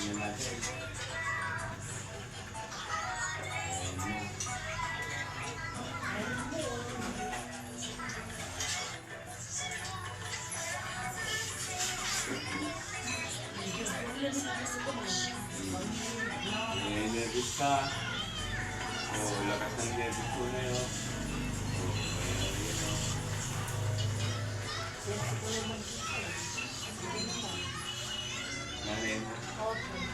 Tingnan natin. Nervous ka. Oh, lakas ng nervous ko na yun. Oh, ayan o. Nanay mo? Okay.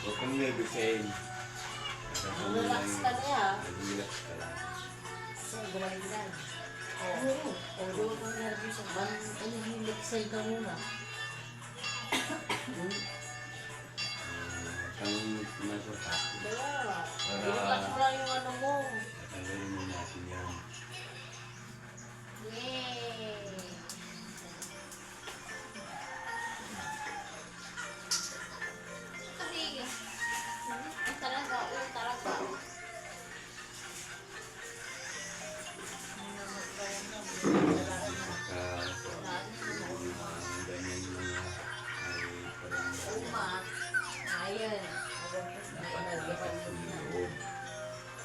Huwag kang nervousin. Relax ka na yan. Relax ka lang. Gulang-gulang. Oo. O, doon kang nervous. Relaxay ka muna. Kang nasa Kaya, relax mo lang yung ano mo. tatanggalin mo natin yan. Yay! Talaga. Ganyan mga ay parang Umat. Ayan. dapat nalakas yung loob.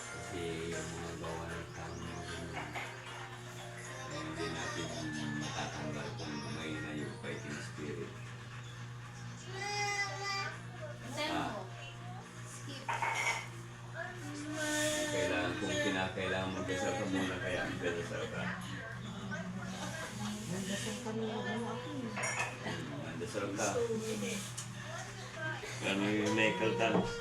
Kasi yung mga gawa ng tao mga ganyan, ay hindi natin matatanggal kung may na yung fighting spirit. Kailangan kung kinakailangan mo dasal ka muna kaya ang dasal ka. Dasal ka. Kano yung Michael Dance?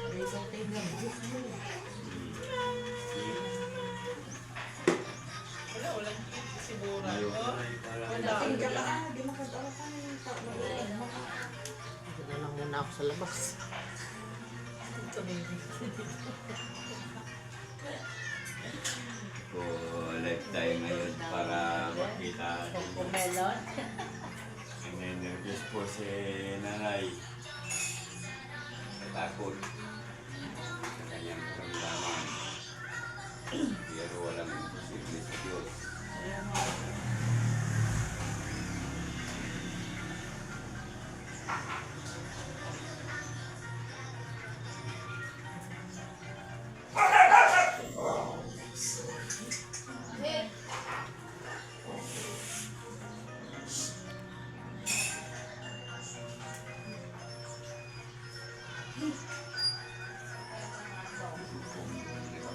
Ayaw ka na yung parang Dito na lang muna ako sa labas. ko lifetime ngayon para makita Melon. nervous po si nanay. Natakot sa kanyang karamdaman. Pero walang imposible sa Diyos.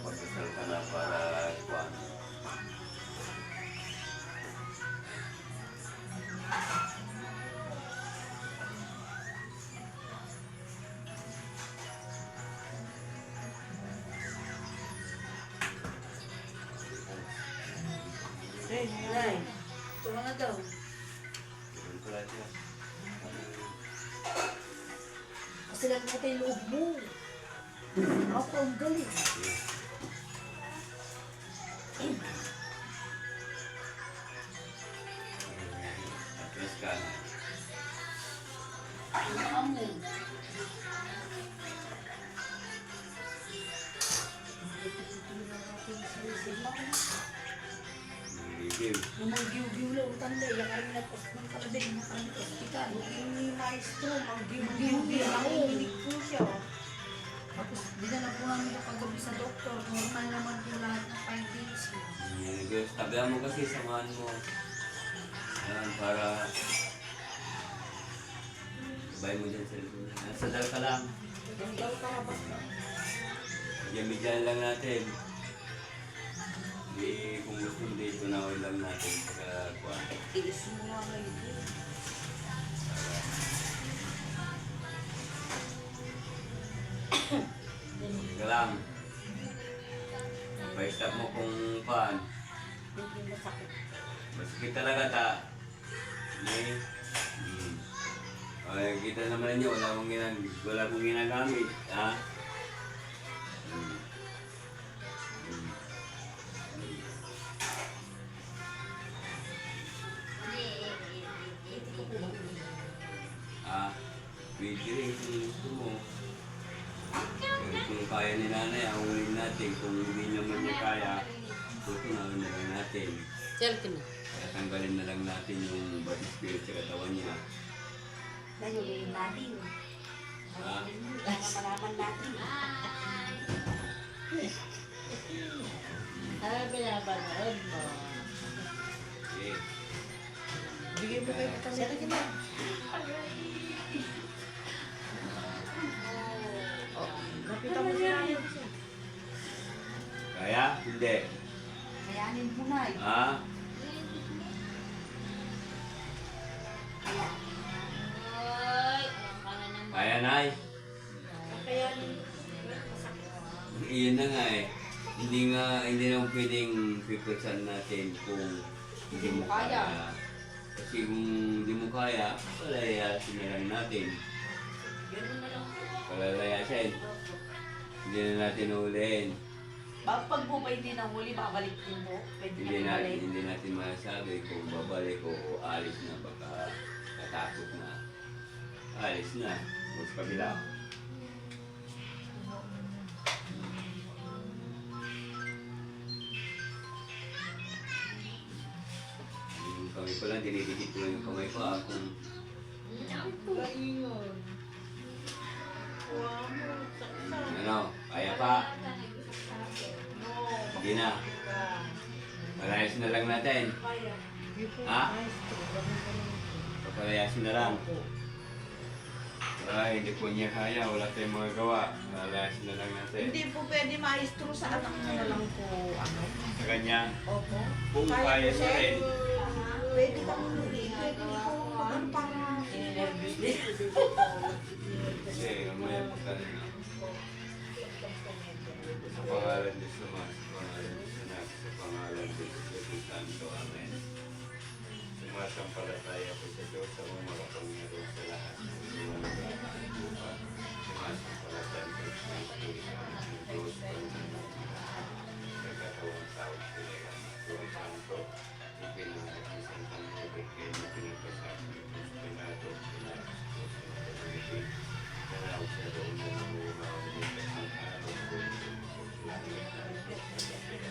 Nakapag-dasal ka na para kuwan. Nay, ito na daw. Ganun pala siya. Kasi lang natin yung loob mo. Ako ang galing. Atras ka na. Ang mo. Review. Mag-giw-giw lang utang day. Yung kami ng kalabing na kami ng hospital. Yung maestro, mag-giw-giw lang. Nanginig po siya. Tapos dinala po namin yung kagabi sa doktor. Normal naman po lahat ng findings. Guys, tabihan mo kasi samahan mo. Yan, para sabay mo dyan sa likod. Nasadal ka lang. Yung daw ka ba? Medyan lang natin. Hindi, kung gusto mo dito na lang natin sa kuwan. Ilis mo nga ngayon. Ka lang. Pa-stop mo kung kuwan. Hindi masakit. Masakit talaga ta. Okay? Okay, kita naman niyo, wala akong ginagamit. Ha? Pwede rin kung gusto mo. Pero kung kaya ni nanay, ahulin natin. Kung hindi naman niya kaya, tutunan na lang natin. Selfie na. Kaya tanggalin na lang natin yung bad spirit sa katawan niya. Nayuliin natin. Ah. Malaman natin. Ano pinapanood mo? Okay. Bigyan mo kayo kita. Sige na. Nakita mo siya. Kaya? Hindi. Kayanin mo na eh. Ha? Ay, ang kana naman. Kaya, Nay? Kayanin. Iyon na nga eh. Hindi naman pwedeng piputsan natin kung hindi mo kaya. Kasi kung hindi mo kaya, palayasin na lang natin. Ganun na lang. Palalayasin. Hindi na natin ulihin. Pag mo ba hindi nahuli, babalik din mo. Pwede na balik. Hindi natin masasabi kung babalik o alis na baka katakot na. Alis na. Mas kabila. Yung kamay ko lang, dinidikit ko lang yung kamay ko. Kung Galingon. ano, kaya pa. Hindi na. Malayas na lang natin. Ha? Papalayasin na lang. Ay, hindi po niya kaya. Wala tayong magagawa. Malayasin na lang natin. Hindi po pwede maestro sa anak mo na lang po, ano? Sa kanya, Opo. kung kaya siya rin. Pwede kang pwede ko ano para Nervous din. Kasi umaya pa ka rin. Sa pangalan ni Suma, sa pangalan ni Sanak, sa pangalan ni Espiritu Santo. Amen. Sumasampalataya ko sa Diyos sa mga makapangyarihan sa lahat. Sumasampalataya ko sa Espiritu ng Diyos sa katawang tao sila yan. Diyos Santo, ipinangatisang panubig kayo na pinagpasabi ni Diyos Pinato, Pinagpos, Pinagpos, Kanaw siya doon na nangunaw ni Kasang Araw ko sa langit na ito sa kapila.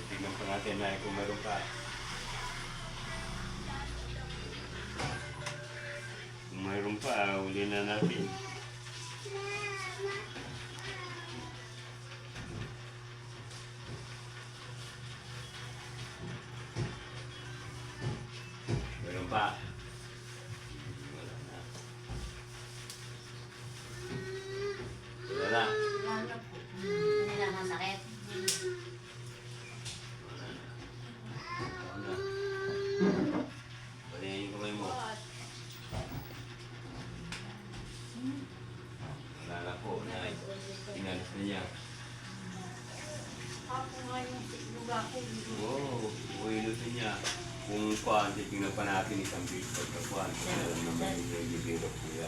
Tingnan pa natin na kung meron pa. Kung meron pa, uli na natin. Meron pa. Wala na. Wala na. Hindi na masakit. Wala na. Palayan yung kamay mo. Wala na po, Nay. Inalis na niya. Ako nga yung lugar ko. Oo, uwilusin niya. Kung kuhaan, titignan pa natin isang bit pagkakuhaan. Kung alam naman yung libero po yan.